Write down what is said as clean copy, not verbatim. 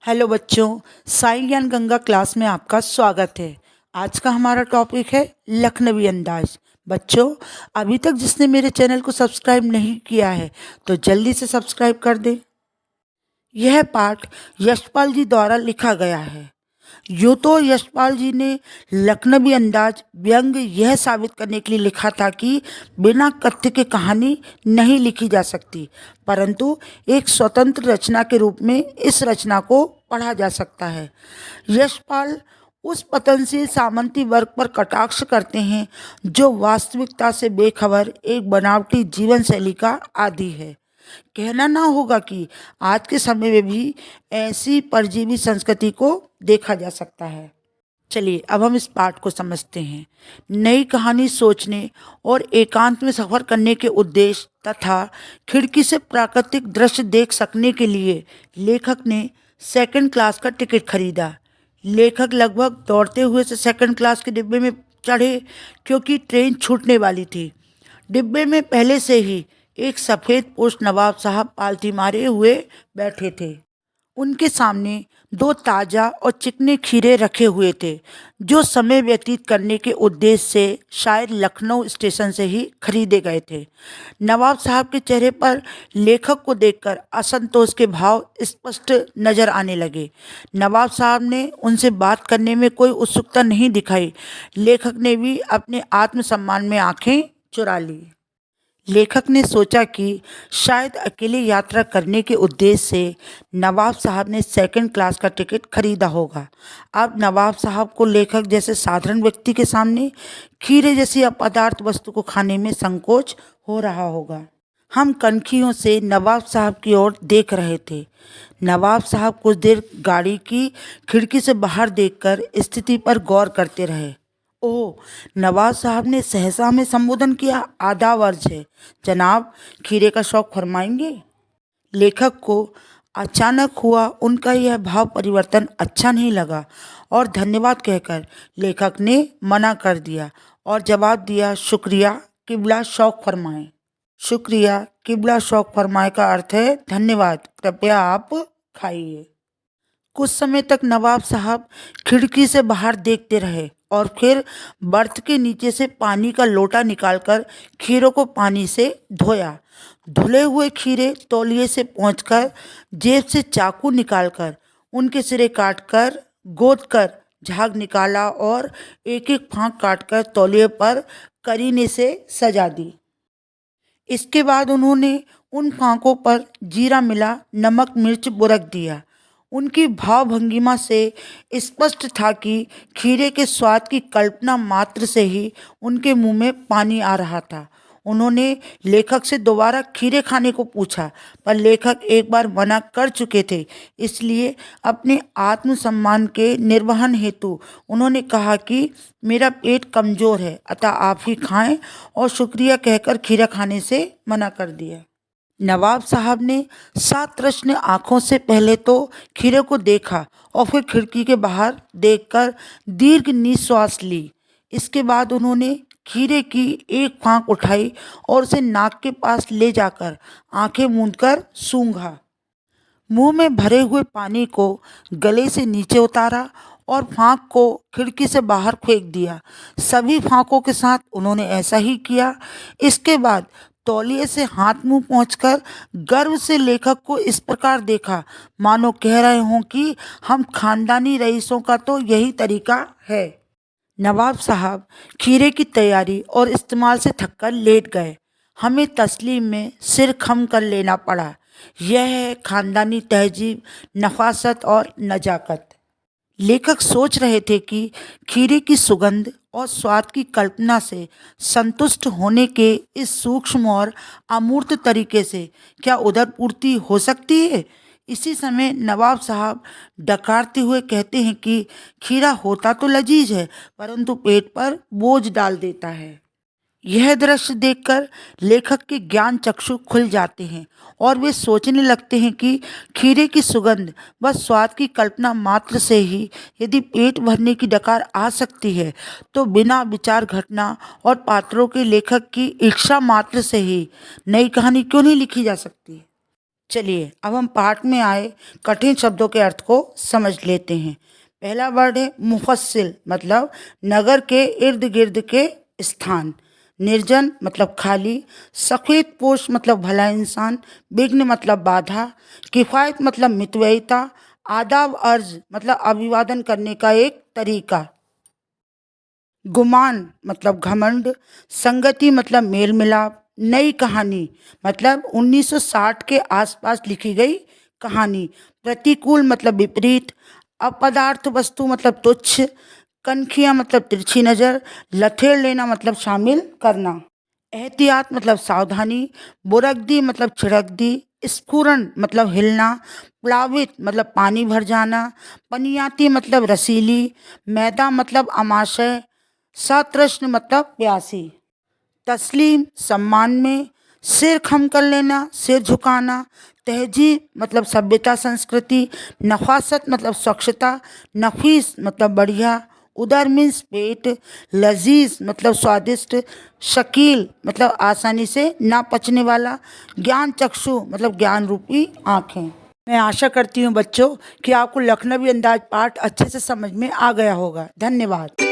Hello बच्चों, साई ज्ञान Ganga class में आपका स्वागत है। आज का हमारा टॉपिक है लखनवी अंदाज। बच्चों, अभी तक जिसने मेरे चैनल को सब्सक्राइब नहीं किया है तो जल्दी से सब्सक्राइब कर दें। यह पाठ यशपाल जी द्वारा लिखा गया है। यूँ तो यशपाल जी ने लखनवी अंदाज व्यंग यह साबित करने के लिए लिखा था कि बिना कथ्य के कहानी नहीं लिखी जा सकती, परंतु एक स्वतंत्र रचना के रूप में इस रचना को पढ़ा जा सकता है। यशपाल उस पतनशील सामंती वर्ग पर कटाक्ष करते हैं जो वास्तविकता से बेखबर एक बनावटी जीवन शैली का आदी है। कहना ना होगा कि आज के समय में भी ऐसी परजीवी संस्कृति को देखा जा सकता है। चलिए अब हम इस पाठ को समझते हैं। नई कहानी सोचने और एकांत में सफर करने के उद्देश्य तथा खिड़की से प्राकृतिक दृश्य देख सकने के लिए लेखक ने सेकंड क्लास का टिकट खरीदा। लेखक लगभग दौड़ते हुए से सेकंड क्लास के डिब्बे में चढ़े क्योंकि ट्रेन छूटने वाली थी। डिब्बे में पहले से ही एक सफ़ेद पोश नवाब साहब पालथी मारे हुए बैठे थे। उनके सामने दो ताज़ा और चिकने खीरे रखे हुए थे जो समय व्यतीत करने के उद्देश्य से शायद लखनऊ स्टेशन से ही खरीदे गए थे। नवाब साहब के चेहरे पर लेखक को देखकर असंतोष के भाव स्पष्ट नजर आने लगे। नवाब साहब ने उनसे बात करने में कोई उत्सुकता नहीं दिखाई। लेखक ने भी अपने आत्मसम्मान में आंखें चुरा ली। लेखक ने सोचा कि शायद अकेले यात्रा करने के उद्देश्य से नवाब साहब ने सेकंड क्लास का टिकट खरीदा होगा। अब नवाब साहब को लेखक जैसे साधारण व्यक्ति के सामने खीरे जैसी अपदार्थ वस्तु को खाने में संकोच हो रहा होगा। हम कनखियों से नवाब साहब की ओर देख रहे थे। नवाब साहब कुछ देर गाड़ी की खिड़की से बाहर देखकर स्थिति पर गौर करते रहे। ओह, नवाब साहब ने सहसा हमें संबोधन किया। आदाब अर्ज है जनाब, खीरे का शौक फरमाएंगे। लेखक को अचानक हुआ उनका यह भाव परिवर्तन अच्छा नहीं लगा और धन्यवाद कहकर लेखक ने मना कर दिया और जवाब दिया, शुक्रिया किबला शौक फरमाएं। शुक्रिया किबला शौक फरमाए का अर्थ है धन्यवाद, कृपया आप खाइए। कुछ समय तक नवाब साहब खिड़की से बाहर देखते रहे और फिर बर्थ के नीचे से पानी का लोटा निकालकर खीरों को पानी से धोया। धुले हुए खीरे तौलिए से पहुंचकर जेब से चाकू निकालकर उनके सिरे काटकर गोद कर झाग निकाला और एक एक फांक काटकर तौलिए पर करीने से सजा दी। इसके बाद उन्होंने उन फांकों पर जीरा मिला नमक मिर्च बुरक दिया। उनकी भावभंगिमा से स्पष्ट था कि खीरे के स्वाद की कल्पना मात्र से ही उनके मुंह में पानी आ रहा था। उन्होंने लेखक से दोबारा खीरे खाने को पूछा, पर लेखक एक बार मना कर चुके थे। इसलिए अपने आत्मसम्मान के निर्वहन हेतु उन्होंने कहा कि मेरा पेट कमज़ोर है, अतः आप ही खाएं, और शुक्रिया कहकर खीरा खाने से मना कर दिया। नवाब साहब ने सातृष्ण आँखों से पहले तो खीरे को देखा और फिर खिड़की के बाहर देखकर दीर्घ निश्वास ली। इसके बाद उन्होंने खीरे की एक फांक उठाई और उसे नाक के पास ले जाकर आंखें मूंदकर सूंघा। मुंह में भरे हुए पानी को गले से नीचे उतारा और फांक को खिड़की से बाहर फेंक दिया। सभी फांकों के साथ उन्होंने ऐसा ही किया। इसके बाद तौलिए से हाथ मुंह पहुंचकर गर्व से लेखक को इस प्रकार देखा मानो कह रहे हों कि हम खानदानी रईसों का तो यही तरीका है। नवाब साहब खीरे की तैयारी और इस्तेमाल से थककर लेट गए। हमें तस्लीम में सिर खम कर लेना पड़ा। यह है खानदानी तहजीब, नफासत और नजाकत। लेखक सोच रहे थे कि खीरे की सुगंध और स्वाद की कल्पना से संतुष्ट होने के इस सूक्ष्म और अमूर्त तरीके से क्या उदर पूर्ति हो सकती है। इसी समय नवाब साहब डकारते हुए कहते हैं कि खीरा होता तो लजीज है, परंतु पेट पर बोझ डाल देता है। यह दृश्य देखकर लेखक के ज्ञान चक्षु खुल जाते हैं और वे सोचने लगते हैं कि खीरे की सुगंध व स्वाद की कल्पना मात्र से ही यदि पेट भरने की डकार आ सकती है तो बिना विचार घटना और पात्रों के लेखक की इच्छा मात्र से ही नई कहानी क्यों नहीं लिखी जा सकती। चलिए अब हम पाठ में आए कठिन शब्दों के अर्थ को समझ लेते हैं। पहला वर्ड है मुफस्सिल, मतलब नगर के इर्द गिर्द के स्थान। निर्जन मतलब खाली। सफेद पोश मतलब भला इंसान। विघ्न मतलब बाधा। किफ़ायत मतलब मितव्ययिता। आदाब अर्ज मतलब अभिवादन करने का एक तरीका। गुमान मतलब घमंड। संगति मतलब मेल मिलाप। नई कहानी मतलब 1960 के आसपास लिखी गई कहानी। प्रतिकूल मतलब विपरीत। अपदार्थ वस्तु मतलब तुच्छ। कनखियाँ मतलब तिरछी नज़र। लथेड़ लेना मतलब शामिल करना। एहतियात मतलब सावधानी। बुरकदी मतलब छिड़कदी। स्फुरन मतलब हिलना। प्लावित मतलब पानी भर जाना। पनियाती मतलब रसीली। मैदा मतलब अमाशय। सतृष्ण मतलब प्यासी। तस्लीम सम्मान में। सिर खम कर लेना, सिर झुकाना। तहजीब मतलब सभ्यता संस्कृति। नफासत मतलब स्वच्छता। नफीस मतलब बढ़िया। उदर मीन्स पेट। लजीज मतलब स्वादिष्ट। शकील मतलब आसानी से ना पचने वाला। ज्ञान चक्षु मतलब ज्ञान रूपी आँखें। मैं आशा करती हूँ बच्चों कि आपको लखनवी अंदाज पाठ अच्छे से समझ में आ गया होगा। धन्यवाद।